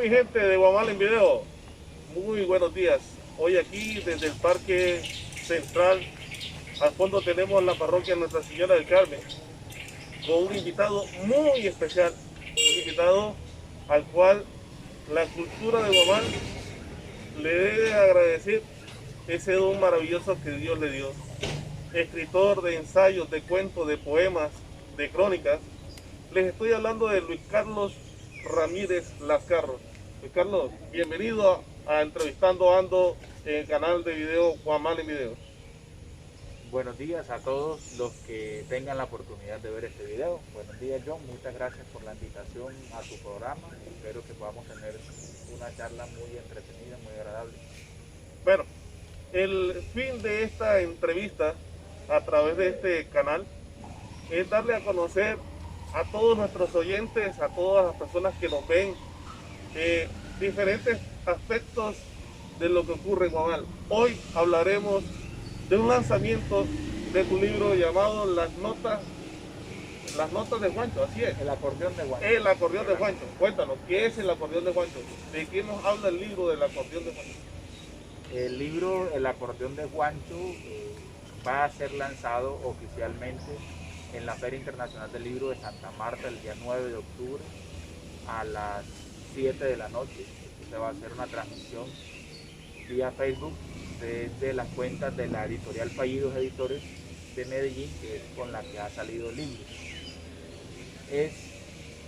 mi gente de Guamal en video, muy buenos días. Hoy aquí desde el Parque Central, al fondo tenemos la parroquia Nuestra Señora del Carmen, con un invitado muy especial, un invitado al cual la cultura de Guamal le debe agradecer ese don maravilloso que Dios le dio. Escritor de ensayos, de cuentos, de poemas, de crónicas. Les estoy hablando de Luis Carlos Ramírez Lascarro. Luis Carlos, bienvenido a Entrevistando Ando en el canal de video Guamal en Video. Buenos días a todos los que tengan la oportunidad de ver este video. Buenos días, John. Muchas gracias por la invitación a tu programa. Espero que podamos tener una charla muy entretenida, muy agradable. Bueno, el fin de esta entrevista a través de este canal es darle a conocer a todos nuestros oyentes, a todas las personas que nos ven, diferentes aspectos de lo que ocurre en Guamal. Hoy hablaremos de un lanzamiento de tu libro llamado Las Notas de Juancho, así es. El acordeón de Juancho. El acordeón de Juancho. Cuéntanos, ¿qué es el acordeón de Juancho? ¿De qué nos habla el libro del acordeón de Juancho? El libro El acordeón de Juancho va a ser lanzado oficialmente en la Feria Internacional del Libro de Santa Marta el día 9 de octubre a las 7 de la noche. Se va a hacer una transmisión vía Facebook desde las cuentas de la editorial Fallidos Editores de Medellín, que es con la que ha salido el libro. Es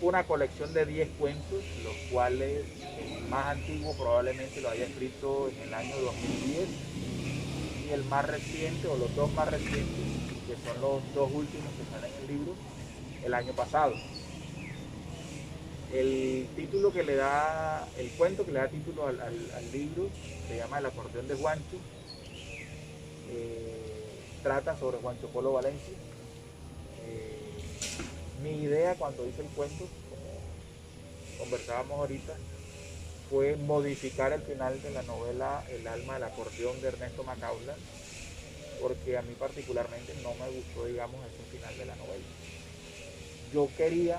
una colección de 10 cuentos, los cuales el más antiguo probablemente lo haya escrito en el año 2010 y el más reciente, o los dos más recientes, que son los dos últimos que salen en el libro, el año pasado. El título que le da, el cuento que le da título al libro se llama El acordeón de Juancho. Trata sobre Juancho Polo Valencia. Mi idea cuando hice el cuento, como conversábamos ahorita, fue modificar el final de la novela El alma del acordeón de Ernesto Macaulay, porque a mí particularmente no me gustó, digamos, ese final de la novela. Yo quería,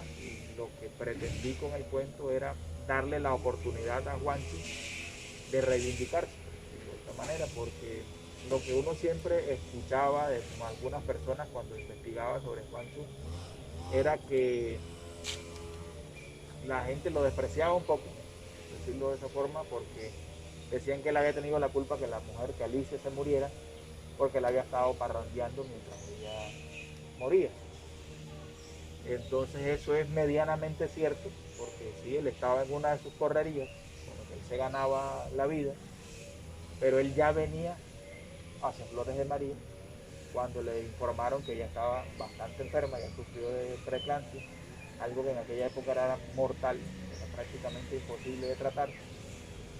lo que pretendí con el cuento era darle la oportunidad a Juancho de reivindicarse de esta manera, porque lo que uno siempre escuchaba de algunas personas cuando investigaba sobre Juancho era que la gente lo despreciaba un poco, decirlo de esa forma, porque decían que él había tenido la culpa que la mujer, que Alicia, se muriera, porque él había estado parrandeando mientras ella moría. Entonces eso es medianamente cierto, porque sí, él estaba en una de sus correrías, con lo que él se ganaba la vida, pero él ya venía hacia Flores de María cuando le informaron que ella estaba bastante enferma, ya sufrió de preeclampsia, algo que en aquella época era mortal, era prácticamente imposible de tratar.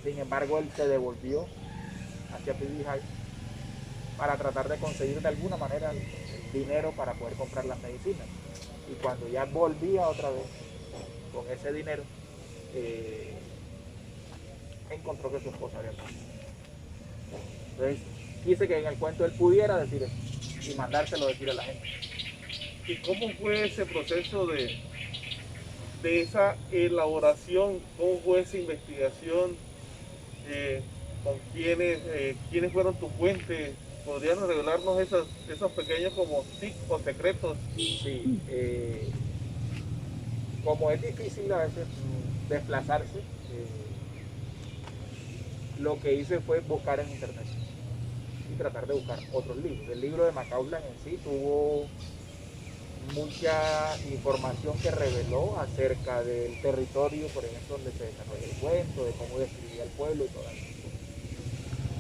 Sin embargo, él se devolvió hacia Pibijay para tratar de conseguir de alguna manera el dinero para poder comprar las medicinas. Y cuando ya volvía otra vez con ese dinero, encontró que su esposa había muerto. Entonces quise que en el cuento él pudiera decir eso y mandárselo decir a la gente. ¿Y cómo fue ese proceso de esa elaboración? ¿Cómo fue esa investigación? ¿Con quiénes fueron tus fuentes? ¿Podrías revelarnos esos pequeños como tips o secretos? Sí, como es difícil a veces desplazarse, lo que hice fue buscar en internet y tratar de buscar otros libros. El libro de Macaulay en sí tuvo mucha información que reveló acerca del territorio, por ejemplo, donde se desarrolla el cuento, de cómo describía el pueblo y todo eso.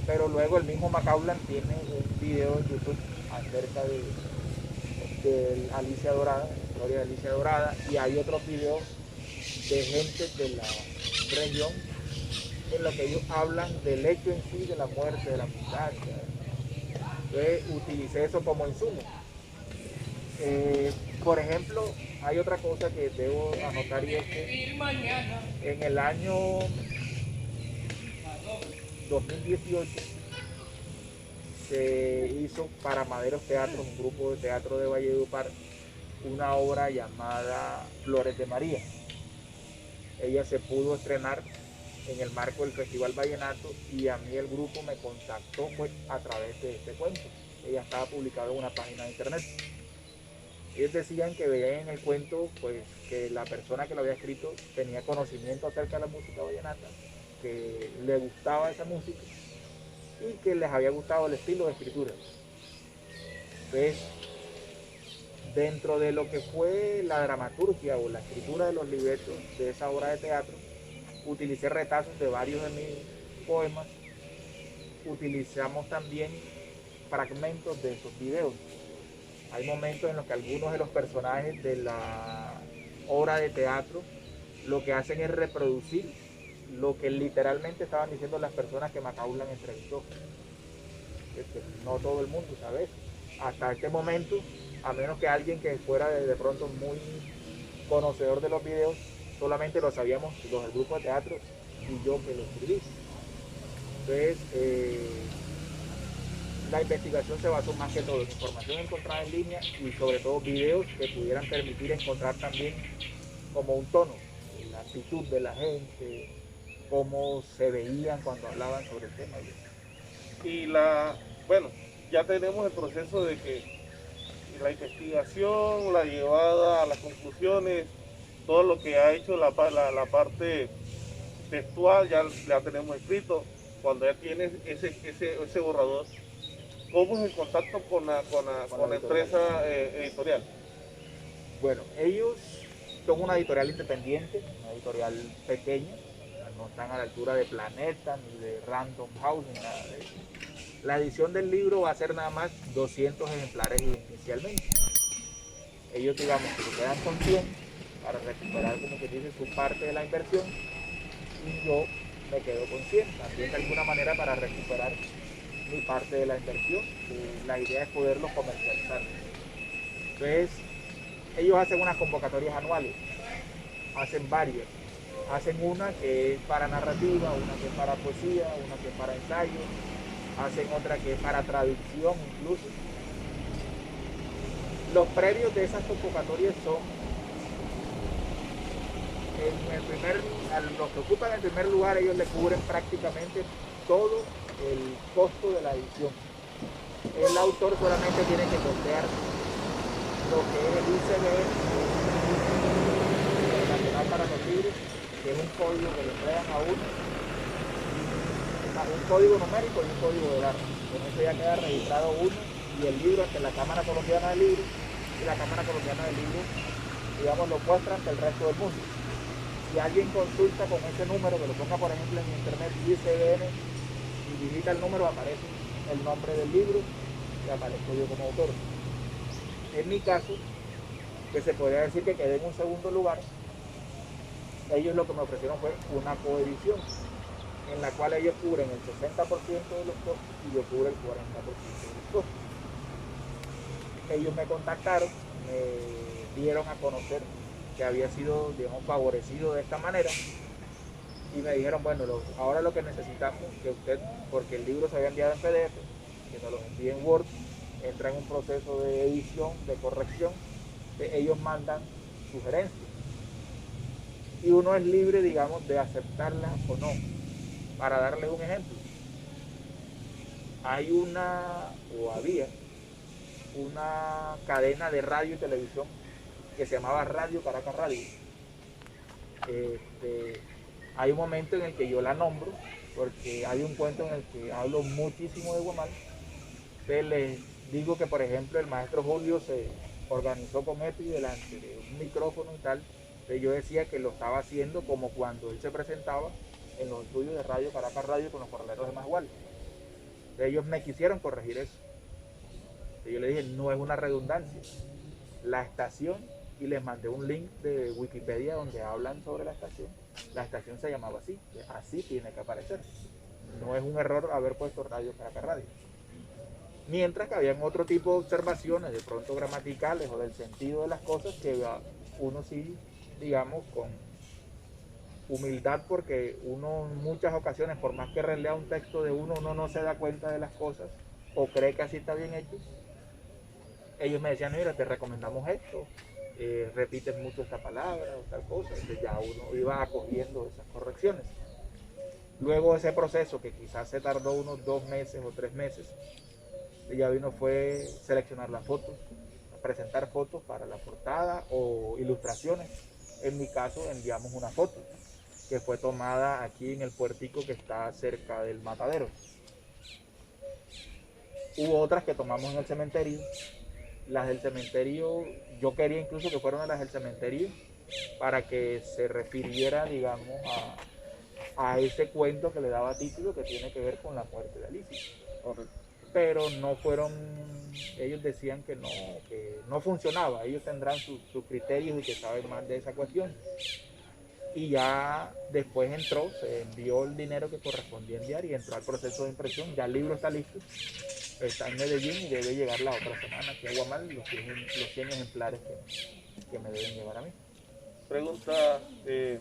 Pero luego el mismo Macaulay tiene un video en YouTube acerca de Alicia Dorada, la historia de Alicia Dorada, y hay otros videos de gente de la región en lo que ellos hablan del hecho en sí, de la muerte de la muchacha. Entonces utilicé eso como insumo. Por ejemplo, hay otra cosa que debo anotar, y es que en el año 2018 se hizo para Maderos Teatro, un grupo de teatro de Valledupar, una obra llamada Flores de María. Ella se pudo estrenar en el marco del Festival Vallenato, y a mí el grupo me contactó pues a través de este cuento. Ella estaba publicado en una página de internet. Ellos decían que veían en el cuento pues que la persona que lo había escrito tenía conocimiento acerca de la música vallenata, que le gustaba esa música y que les había gustado el estilo de escritura. Entonces, dentro de lo que fue la dramaturgia o la escritura de los libretos de esa obra de teatro, utilicé retazos de varios de mis poemas. Utilizamos también fragmentos de esos videos. Hay momentos en los que algunos de los personajes de la obra de teatro lo que hacen es reproducir lo que literalmente estaban diciendo las personas que Macaulay entrevistó. No todo el mundo sabe eso. Hasta este momento, a menos que alguien que fuera de pronto muy conocedor de los videos, solamente lo sabíamos los del grupo de teatro y yo que lo escribí. Entonces, la investigación se basó más que todo en información encontrada en línea y sobre todo videos que pudieran permitir encontrar también como un tono, la actitud de la gente, cómo se veían cuando hablaban sobre el tema. Y bueno, ya tenemos el proceso de que la investigación, la llevada a las conclusiones, todo lo que ha hecho la parte textual, ya tenemos escrito. Cuando ya tienes ese borrador, ¿cómo es el contacto con la empresa editorial? Bueno, ellos son una editorial independiente, una editorial pequeña, no están a la altura de Planeta ni de Random House ni nada de eso. La edición del libro va a ser nada más 200 ejemplares inicialmente. Ellos, digamos, que se quedan con 100 para recuperar, como que dice, su parte de la inversión, y yo me quedo con 100 también de alguna manera para recuperar mi parte de la inversión. La idea es poderlo comercializar. Entonces, ellos hacen unas convocatorias anuales, hacen varias. Hacen una que es para narrativa, una que es para poesía, una que es para ensayo, hacen otra que es para traducción incluso. Los premios de esas convocatorias son, a los que ocupan el primer lugar, ellos le cubren prácticamente todo el costo de la edición. El autor solamente tiene que costear lo que es el ICBN, Internacional para los Libros, que es un código que le entregan a uno, un código numérico y un código de barra. Con eso ya queda registrado uno y el libro ante la Cámara Colombiana del Libro, y la Cámara Colombiana del Libro, digamos, lo muestra ante el resto del mundo. Si alguien consulta con ese número, que lo ponga por ejemplo en internet, ICBN, y digita el número, aparece el nombre del libro y aparezco yo como autor. En mi caso, que se podría decir que quedé en un segundo lugar, ellos lo que me ofrecieron fue una coedición, en la cual ellos cubren el 60% de los costos y yo cubro el 40% de los costos. Ellos me contactaron, me dieron a conocer que había sido, digamos, favorecido de esta manera, y me dijeron, bueno, ahora lo que necesitamos que usted, porque el libro se había enviado en PDF, que nos lo envíe en Word, entra en un proceso de edición, de corrección, que ellos mandan sugerencias. Y uno es libre, digamos, de aceptarlas o no. Para darles un ejemplo, había una cadena de radio y televisión que se llamaba Radio Caracas Radio. Hay un momento en el que yo la nombro, porque hay un cuento en el que hablo muchísimo de Guamal. Entonces les digo que, por ejemplo, el maestro Julio se organizó con Epi delante de un micrófono y tal. Entonces yo decía que lo estaba haciendo como cuando él se presentaba en los estudios de Radio Caracas Radio con los corraleros de Masgual. Ellos me quisieron corregir eso. Entonces yo le dije, no es una redundancia. La estación, y les mandé un link de Wikipedia donde hablan sobre la estación se llamaba así tiene que aparecer. No es un error haber puesto Radio Caracas Radio. Mientras que habían otro tipo de observaciones, de pronto gramaticales o del sentido de las cosas, que uno sí, digamos, con humildad, porque uno en muchas ocasiones, por más que relea un texto de uno no se da cuenta de las cosas o cree que así está bien hecho. Ellos me decían, mira, te recomendamos esto, repites mucho esta palabra o tal cosa. Entonces ya uno iba acogiendo esas correcciones. Luego ese proceso, que quizás se tardó unos 2 meses o 3 meses, ya vino fue seleccionar las fotos, presentar fotos para la portada o ilustraciones. En mi caso enviamos una foto que fue tomada aquí en el puertico que está cerca del matadero. Hubo otras que tomamos en el cementerio. Las del cementerio, yo quería incluso que fueran las del cementerio para que se refiriera, digamos, a ese cuento que le daba título, que tiene que ver con la muerte de Alicia. Correcto. Pero no fueron, ellos decían que no funcionaba, ellos tendrán sus criterios y que saben más de esa cuestión. Y ya después entró, se envió el dinero que correspondía enviar y entró al proceso de impresión. Ya el libro está listo, está en Medellín y debe llegar la otra semana aquí a Guamal, los 100 ejemplares que me deben llevar a mí. Pregunta, ¿de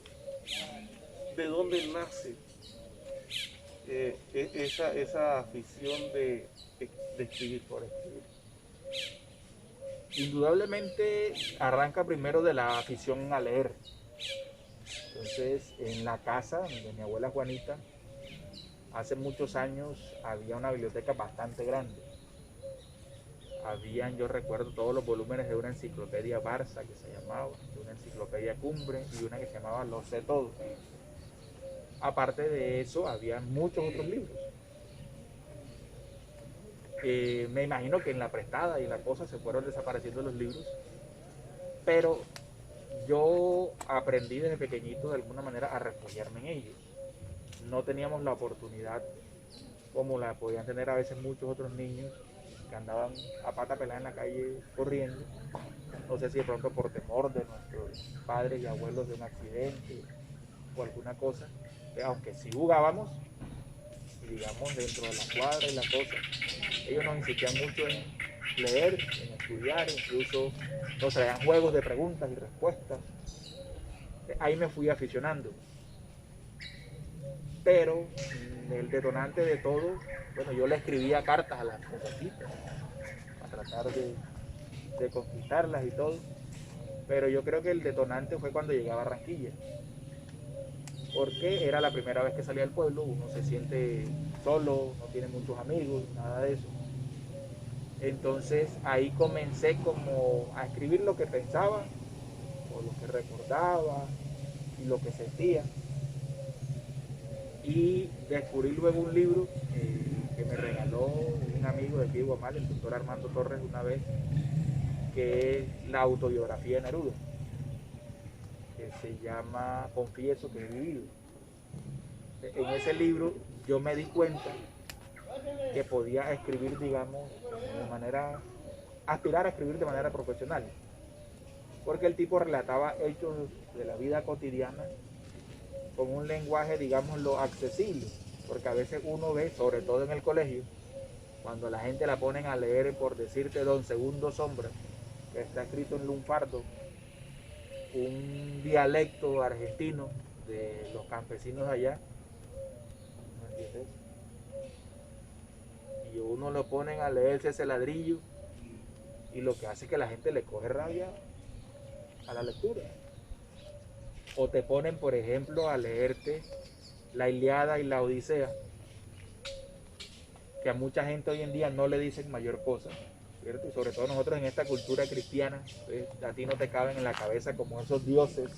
dónde nace esa afición de escribir? Por escribir. Indudablemente arranca primero de la afición a leer. Entonces, en la casa de mi abuela Juanita, hace muchos años había una biblioteca bastante grande. Habían, yo recuerdo, todos los volúmenes de una enciclopedia Barça, que se llamaba, de una enciclopedia Cumbre y una que se llamaba Lo sé todo. Aparte de eso, había muchos otros libros. Me imagino que en la prestada y la cosa se fueron desapareciendo los libros, pero yo aprendí desde pequeñito de alguna manera a refugiarme en ellos. No teníamos la oportunidad como la podían tener a veces muchos otros niños que andaban a pata pelada en la calle corriendo. No sé si de pronto por temor de nuestros padres y abuelos de un accidente o alguna cosa, aunque sí jugábamos, digamos, dentro de la cuadra y la cosa. Ellos nos insistían mucho en leer, en estudiar, incluso nos traían juegos de preguntas y respuestas. Ahí me fui aficionando. Pero el detonante de todo, bueno, yo le escribía cartas a las muchachitas para tratar de conquistarlas y todo. Pero yo creo que el detonante fue cuando llegué a Barranquilla. Porque era la primera vez que salía del pueblo, uno se siente solo, no tiene muchos amigos, nada de eso. Entonces ahí comencé como a escribir lo que pensaba, o lo que recordaba y lo que sentía. Y descubrí luego un libro que me regaló un amigo de aquí de Guamal, el doctor Armando Torres, una vez, que es la autobiografía de Neruda, que se llama Confieso que he vivido. En ese libro yo me di cuenta que podía escribir, digamos, de manera, aspirar a escribir de manera profesional, porque el tipo relataba hechos de la vida cotidiana con un lenguaje, digámoslo, accesible, porque a veces uno ve, sobre todo en el colegio, cuando la gente la ponen a leer, por decirte, Don Segundo Sombra, que está escrito en lunfardo, un dialecto argentino de los campesinos allá, ¿me entiendes? Y uno lo ponen a leerse ese ladrillo y lo que hace es que la gente le coge rabia a la lectura. O te ponen, por ejemplo, a leerte la Ilíada y la Odisea, que a mucha gente hoy en día no le dicen mayor cosa, ¿cierto? Y sobre todo nosotros en esta cultura cristiana, pues, a ti no te caben en la cabeza como esos dioses,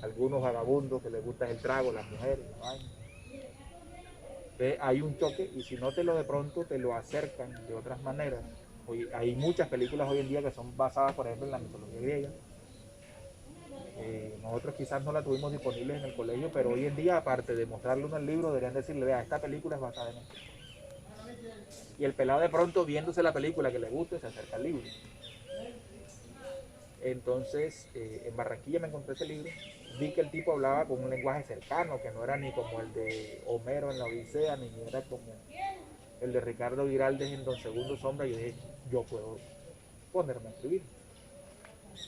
algunos vagabundos que les gusta el trago, las mujeres, la vaina. Entonces, hay un choque y si no te lo de pronto te lo acercan de otras maneras. Hoy, hay muchas películas hoy en día que son basadas, por ejemplo, en la mitología griega. Nosotros quizás no la tuvimos disponible en el colegio, pero hoy en día, aparte de mostrarle uno el libro, deberían decirle, vea, esta película es basada en esto. Y el pelado de pronto, viéndose la película que le guste, se acerca al libro. Entonces, en Barranquilla me encontré ese libro, vi que el tipo hablaba con un lenguaje cercano, que no era ni como el de Homero en la Odisea, ni era como el de Ricardo Giraldes en Don Segundo Sombra, y dije, yo puedo ponerme a escribir.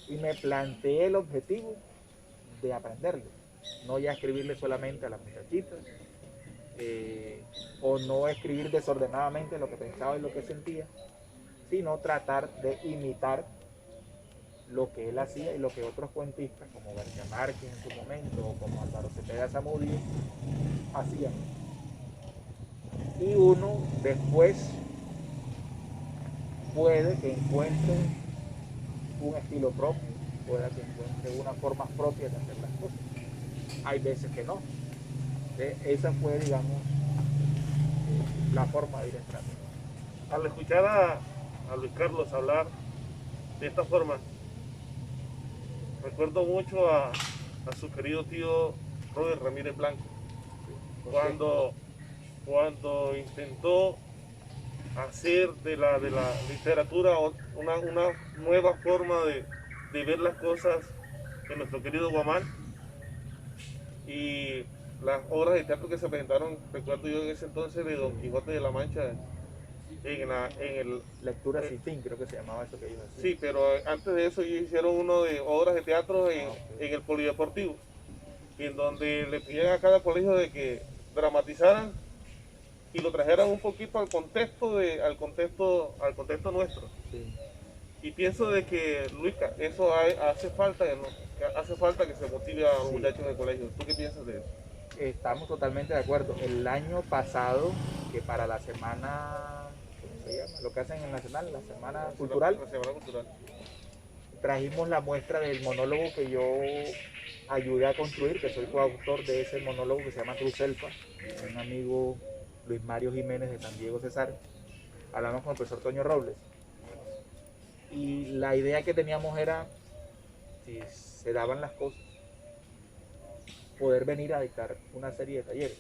Y me planteé el objetivo de aprenderlo, no ya escribirle solamente a las muchachitas, o no escribir desordenadamente lo que pensaba y lo que sentía, sino tratar de imitar lo que él hacía y lo que otros cuentistas como García Márquez en su momento o como Álvaro Cepeda Zamudio hacían. Y uno después puede que encuentre un estilo propio, puede que encuentre una forma propia de hacer las cosas. Hay veces que no. Esa fue, digamos, la forma de ir entrando. Al escuchar a Luis Carlos hablar de esta forma, recuerdo mucho a su querido tío Robert Ramírez Blanco, cuando intentó hacer de la literatura una nueva forma de ver las cosas en nuestro querido Guamal. Y las obras de teatro que se presentaron, recuerdo yo en ese entonces, de Don Quijote de la Mancha, en el... Lectura sin fin, creo que se llamaba eso que ellos hacían. Sí, pero antes de eso ellos hicieron uno de obras de teatro en el Polideportivo, en donde le pidieron a cada colegio de que dramatizaran y lo trajeran un poquito al contexto nuestro. Sí. Y pienso de que, Luisca, eso hace falta, ¿no? Hace falta que se motive a los muchachos en el colegio. ¿Tú qué piensas de eso? Estamos totalmente de acuerdo. El año pasado, que para la semana, ¿cómo se llama? Lo que hacen en Nacional, la semana cultural, La semana cultural. trajimos la muestra del monólogo que yo ayudé a construir, que soy coautor de ese monólogo que se llama Cruz Elfa, un amigo Luis Mario Jiménez de San Diego Cesar. Hablamos con el profesor Toño Robles. Y la idea que teníamos era, si se daban las cosas, poder venir a dictar una serie de talleres.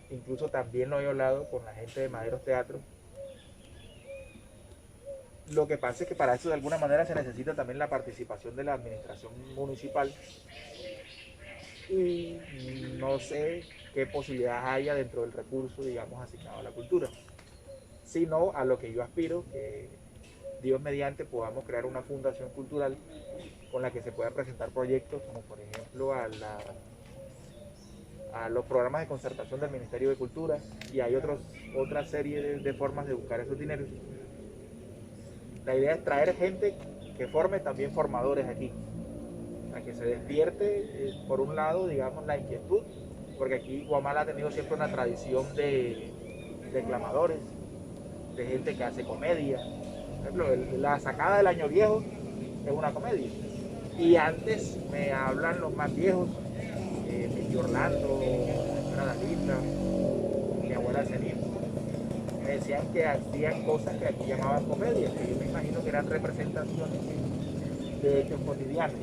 Incluso también lo he hablado con la gente de Maderos Teatro. Lo que pasa es que para eso de alguna manera se necesita también la participación de la administración municipal. Y no sé qué posibilidades haya dentro del recurso, digamos, asignado a la cultura. Sino a lo que yo aspiro, que Dios mediante podamos crear una fundación cultural con la que se puedan presentar proyectos como por ejemplo a los programas de concertación del Ministerio de Cultura, y hay otra serie de formas de buscar esos dineros. La idea es traer gente que forme también formadores aquí, a que se despierte por un lado, digamos, la inquietud, porque aquí Guamal ha tenido siempre una tradición de declamadores, de gente que hace comedia. Por ejemplo, la sacada del año viejo es una comedia. Y antes me hablan los más viejos, mi tío Orlando, mi señora Dalita, mi abuela Zenit, me decían que hacían cosas que aquí llamaban comedias, que yo me imagino que eran representaciones de hechos cotidianos.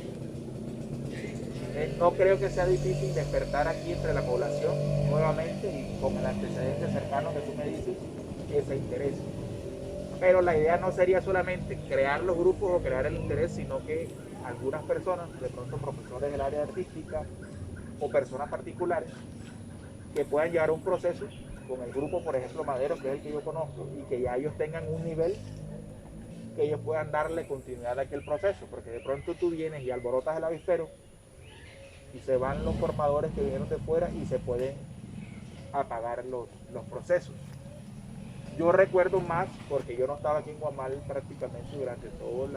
No creo que sea difícil despertar aquí entre la población nuevamente, y con el antecedente cercano que tú me dices, ese interés. Pero la idea no sería solamente crear los grupos o crear el interés, sino que algunas personas, de pronto profesores del área artística o personas particulares, que puedan llevar un proceso con el grupo, por ejemplo, Madero, que es el que yo conozco, y que ya ellos tengan un nivel que ellos puedan darle continuidad a aquel proceso, porque de pronto tú vienes y alborotas el avispero y se van los formadores que vinieron de fuera y se pueden apagar los procesos. Yo recuerdo más, porque yo no estaba aquí en Guamal prácticamente durante toda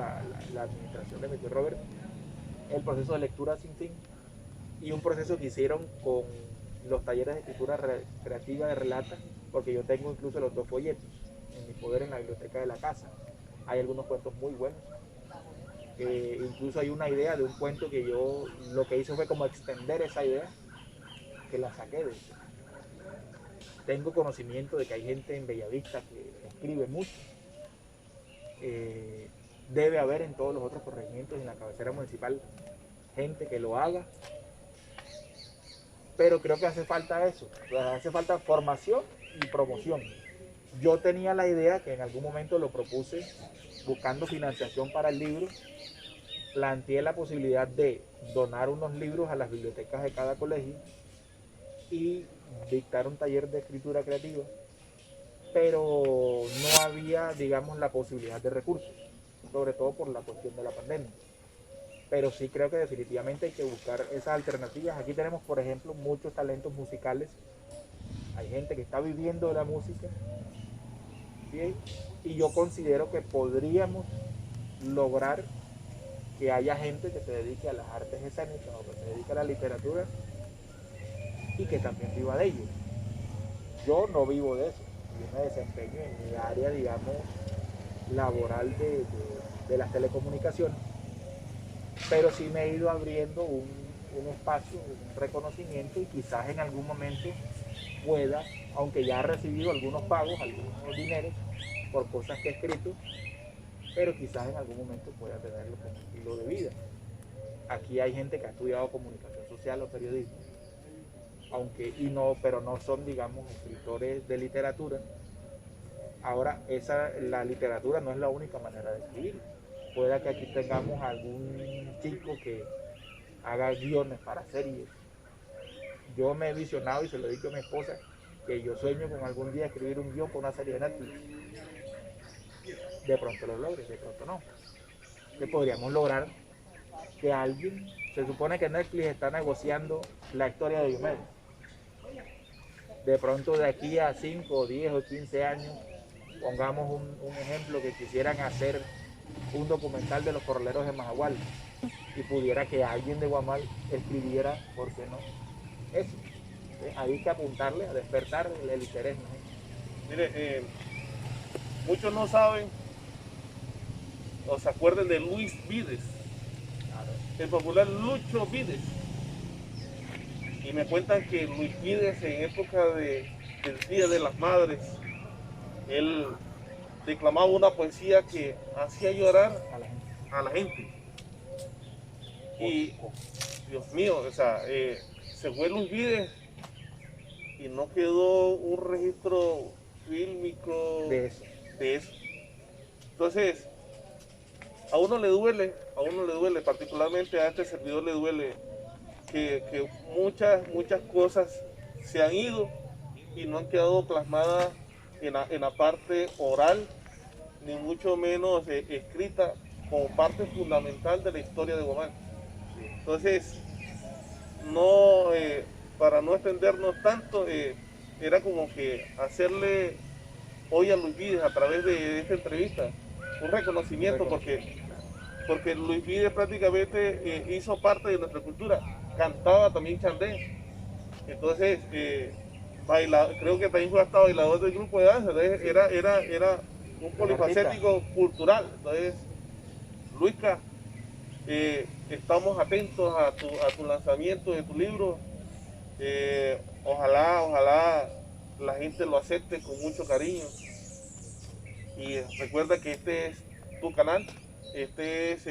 la administración de mi tío Robert, el proceso de lectura sin fin y un proceso que hicieron con los talleres de escritura creativa de Relata, porque yo tengo incluso los 2 folletos en mi poder en la biblioteca de la casa. Hay algunos cuentos muy buenos. Incluso hay una idea de un cuento que yo lo que hice fue como extender esa idea, que la saqué de eso. Tengo conocimiento de que hay gente en Bellavista que escribe mucho. Debe haber en todos los otros corregimientos, en la cabecera municipal, gente que lo haga. Pero creo que hace falta eso, hace falta formación y promoción. Yo tenía la idea, que en algún momento lo propuse, buscando financiación para el libro, planteé la posibilidad de donar unos libros a las bibliotecas de cada colegio y dictar un taller de escritura creativa, pero no había, digamos, la posibilidad de recursos, sobre todo por la cuestión de la pandemia. Pero sí creo que definitivamente hay que buscar esas alternativas. Aquí tenemos, por ejemplo, muchos talentos musicales. Hay gente que está viviendo de la música, ¿sí? Y yo considero que podríamos lograr que haya gente que se dedique a las artes escénicas o que se dedique a la literatura y que también viva de ello. Yo no vivo de eso, yo me desempeño en mi área, digamos, laboral de las telecomunicaciones, pero sí me he ido abriendo un espacio, un reconocimiento y quizás en algún momento pueda, aunque ya he recibido algunos pagos, algunos dineros por cosas que he escrito, pero quizás en algún momento pueda tenerlo como estilo de vida. Aquí hay gente que ha estudiado comunicación social o periodismo, pero no son, digamos, escritores de literatura. Ahora, la literatura no es la única manera de escribir. Pueda que aquí tengamos algún chico que haga guiones para series. Yo me he visionado y se lo he dicho a mi esposa que yo sueño con algún día escribir un guión para una serie de Netflix. De pronto lo logre, de pronto no. Que podríamos lograr que alguien, se supone que Netflix está negociando la historia de Diomedes. De pronto de aquí a 5, 10 o 15 años, pongamos un ejemplo, que quisieran hacer un documental de los corraleros de Majagual y pudiera que alguien de Guamal escribiera, ¿por qué no? Eso. Hay que apuntarle a despertar el interés, ¿no? Mire, muchos no saben o se acuerdan de Luis Vides, Claro. el popular Lucho Vides. Y me cuentan que Luis Vides en época del Día de las Madres, él declamaba una poesía que hacía llorar A la gente. a la gente. Y, Dios mío, o sea, se fue Luis Vides y no quedó un registro fílmico De eso. de eso. Entonces, a uno le duele, particularmente a este servidor le duele que muchas cosas se han ido y no han quedado plasmadas en la parte oral, ni mucho menos escrita como parte fundamental de la historia de Guamán. Entonces, no, para no extendernos tanto, era como que hacerle hoy a Luis Vides a través de esta entrevista un reconocimiento porque Luis Vides prácticamente hizo parte de nuestra cultura, cantaba también chandé, entonces creo que también fue hasta bailador del grupo de danza, entonces era un polifacético cultural. Entonces, Luisca, estamos atentos a tu lanzamiento de tu libro. Ojalá la gente lo acepte con mucho cariño. Y recuerda que este es tu canal, este es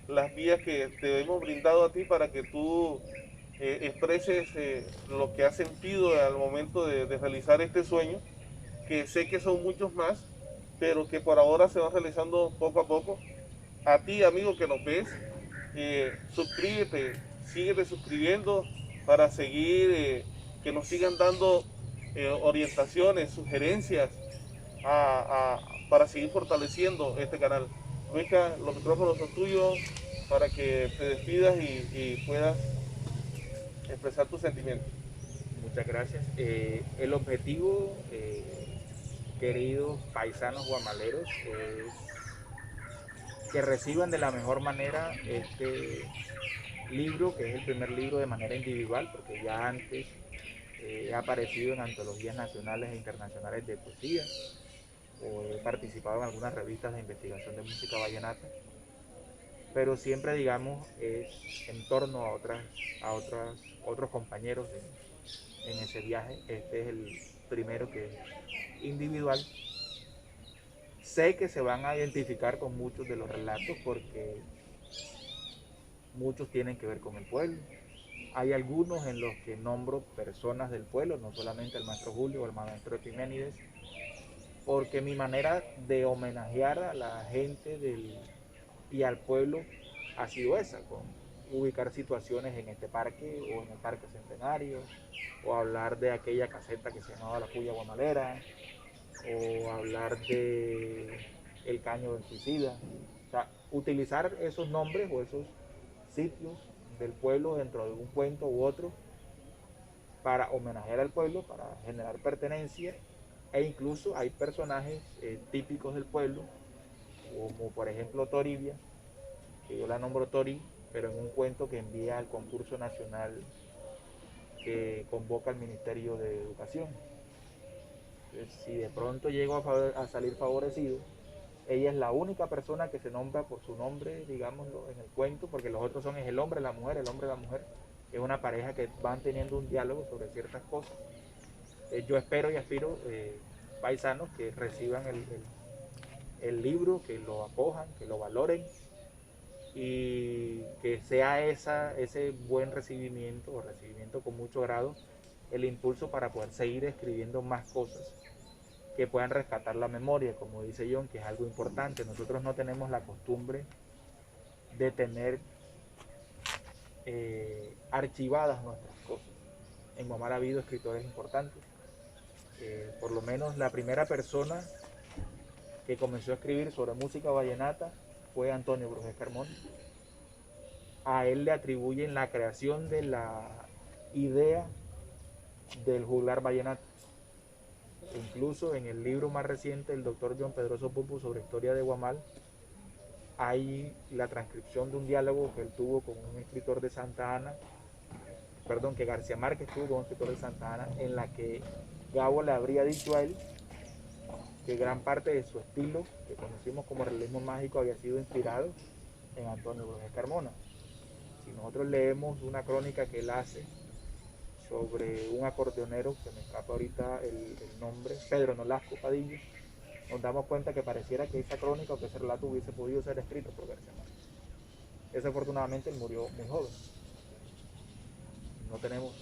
las vías que te hemos brindado a ti para que tú expreses lo que has sentido al momento de realizar este sueño, que sé que son muchos más, pero que por ahora se van realizando poco a poco. A ti, amigo que nos ves, suscríbete, síguete suscribiendo para seguir, que nos sigan dando orientaciones, sugerencias para seguir fortaleciendo este canal. Luisca, los micrófonos son tuyos para que te despidas y puedas expresar tus sentimientos. Muchas gracias. El objetivo, queridos paisanos guamaleros, es que reciban de la mejor manera este libro, que es el primer libro de manera individual, porque ya antes he aparecido en antologías nacionales e internacionales de poesía, o he participado en algunas revistas de investigación de música vallenata, pero siempre, digamos, es en torno otros compañeros en ese viaje. Este es el primero, que es individual. Sé que se van a identificar con muchos de los relatos porque muchos tienen que ver con el pueblo. Hay algunos en los que nombro personas del pueblo, no solamente el maestro Julio o el maestro Epiménides, porque mi manera de homenajear a la gente y al pueblo ha sido esa, con ubicar situaciones en este parque o en el Parque Centenario, o hablar de aquella caseta que se llamaba la Puya Guamalera, o hablar de el Caño del Suicida. O sea, utilizar esos nombres o esos sitios del pueblo dentro de un cuento u otro para homenajear al pueblo, para generar pertenencia, e incluso hay personajes típicos del pueblo, como por ejemplo Toribia, que yo la nombro Tori, pero en un cuento que envía al concurso nacional que convoca al Ministerio de Educación. Entonces, si de pronto llego a salir favorecido, ella es la única persona que se nombra por su nombre, digámoslo, en el cuento, porque los otros son el hombre, la mujer, el hombre, la mujer. Es una pareja que van teniendo un diálogo sobre ciertas cosas. Yo espero y aspiro, paisanos, que reciban el libro, que lo acojan, que lo valoren y que sea ese buen recibimiento o recibimiento con mucho grado el impulso para poder seguir escribiendo más cosas que puedan rescatar la memoria, como dice John, que es algo importante. Nosotros no tenemos la costumbre de tener archivadas nuestras cosas. En Guamal ha habido escritores importantes. Por lo menos la primera persona que comenzó a escribir sobre música vallenata fue Antonio Brujes Carmona. A él le atribuyen la creación de la idea del juglar vallenato. Incluso en el libro más reciente del doctor John Pedroso Pupu sobre historia de Guamal, hay la transcripción de un diálogo que él tuvo con un escritor de Santa Ana, perdón, que García Márquez tuvo con un escritor de Santa Ana, en la que Gabo le habría dicho a él que gran parte de su estilo, que conocimos como realismo mágico, había sido inspirado en Antonio Brujes Carmona. Si nosotros leemos una crónica que él hace sobre un acordeonero, que me escapa ahorita el nombre, Pedro Nolasco Padilla, nos damos cuenta que pareciera que esa crónica o que ese relato hubiese podido ser escrito por García Márquez. Desafortunadamente él murió muy joven. No tenemos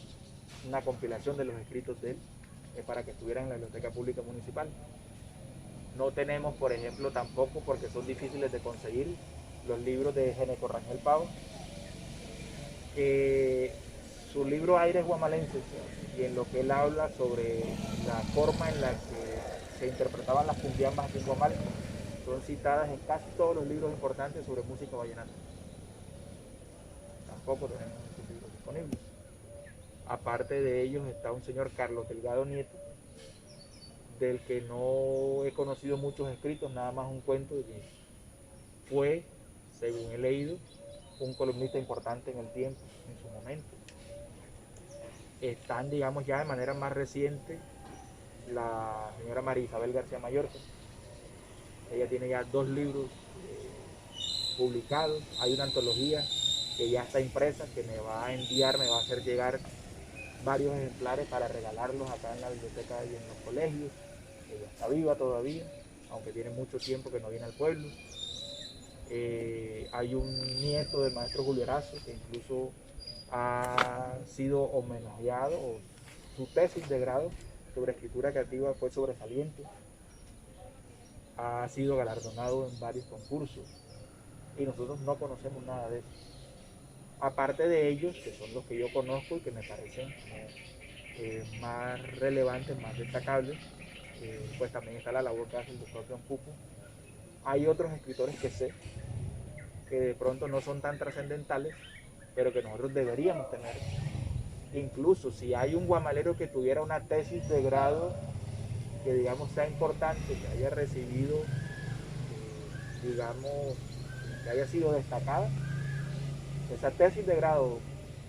una compilación de los escritos de él para que estuviera en la Biblioteca Pública Municipal. No tenemos, por ejemplo, tampoco, porque son difíciles de conseguir, los libros de Geneco Rangel Pavo, su libro Aires Guamalenses, y en lo que él habla sobre la forma en la que se interpretaban las cumbiambas aquí en Guamal, son citadas en casi todos los libros importantes sobre música vallenata. Tampoco tenemos estos libros disponibles. Aparte de ellos está un señor Carlos Delgado Nieto, del que no he conocido muchos escritos, nada más un cuento de que fue, según he leído, un columnista importante en el tiempo, en su momento. Están, digamos, ya de manera más reciente la señora María Isabel García Mallorca. Ella tiene ya 2 libros publicados. Hay una antología que ya está impresa, que me va a enviar, me va a hacer llegar varios ejemplares para regalarlos acá en la biblioteca y en los colegios. Ella está viva todavía, aunque tiene mucho tiempo que no viene al pueblo. Hay un nieto del maestro Julio Erazo que incluso ha sido homenajeado, o su tesis de grado sobre escritura creativa fue sobresaliente. Ha sido galardonado en varios concursos y nosotros no conocemos nada de eso. Aparte de ellos, que son los que yo conozco y que me parecen más relevantes, más destacables, pues también está la labor que hace el doctor John Pupo. Hay otros escritores que sé que de pronto no son tan trascendentales, pero que nosotros deberíamos tener. Incluso si hay un guamalero que tuviera una tesis de grado que digamos sea importante, que haya recibido, digamos, que haya sido destacada, esa tesis de grado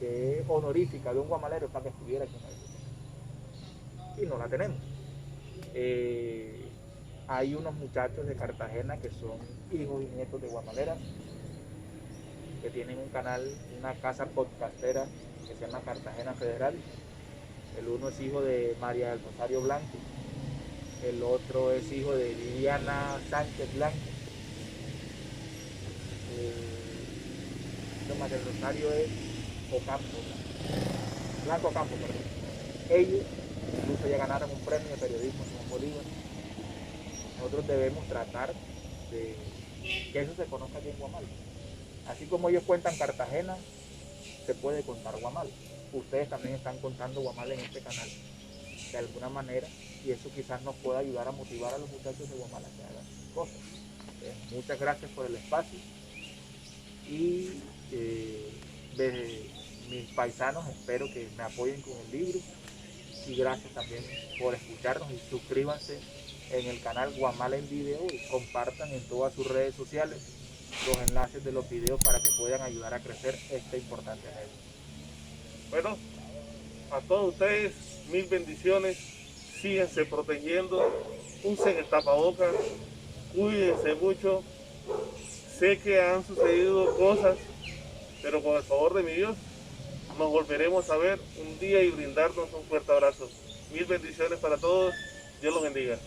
que es honorífica de un guamalero para que estuviera aquí en la biblioteca. Y no la tenemos. Hay unos muchachos de Cartagena que son hijos y nietos de guamaleras, que tienen un canal, una casa podcastera que se llama Cartagena Federal. El uno es hijo de María del Rosario Blanco, el otro es hijo de Viviana Sánchez Blanco. María del Rosario es Ocampo, Blanco Ocampo, perdón. Ellos incluso ya ganaron un premio de periodismo en Bolívar. Nosotros debemos tratar de que eso se conozca aquí en Guamal. Así como ellos cuentan Cartagena, se puede contar Guamal. Ustedes también están contando Guamal en este canal, de alguna manera, y eso quizás nos pueda ayudar a motivar a los muchachos de Guamal a que hagan cosas. Muchas gracias por el espacio y de mis paisanos espero que me apoyen con el libro, y gracias también por escucharnos, y suscríbanse en el canal Guamal en Video y compartan en todas sus redes sociales los enlaces de los videos para que puedan ayudar a crecer esta importante red. Bueno, a todos ustedes, mil bendiciones, síganse protegiendo, usen el tapabocas, cuídense mucho. Sé que han sucedido cosas, pero con el favor de mi Dios, nos volveremos a ver un día y brindarnos un fuerte abrazo. Mil bendiciones para todos, Dios los bendiga.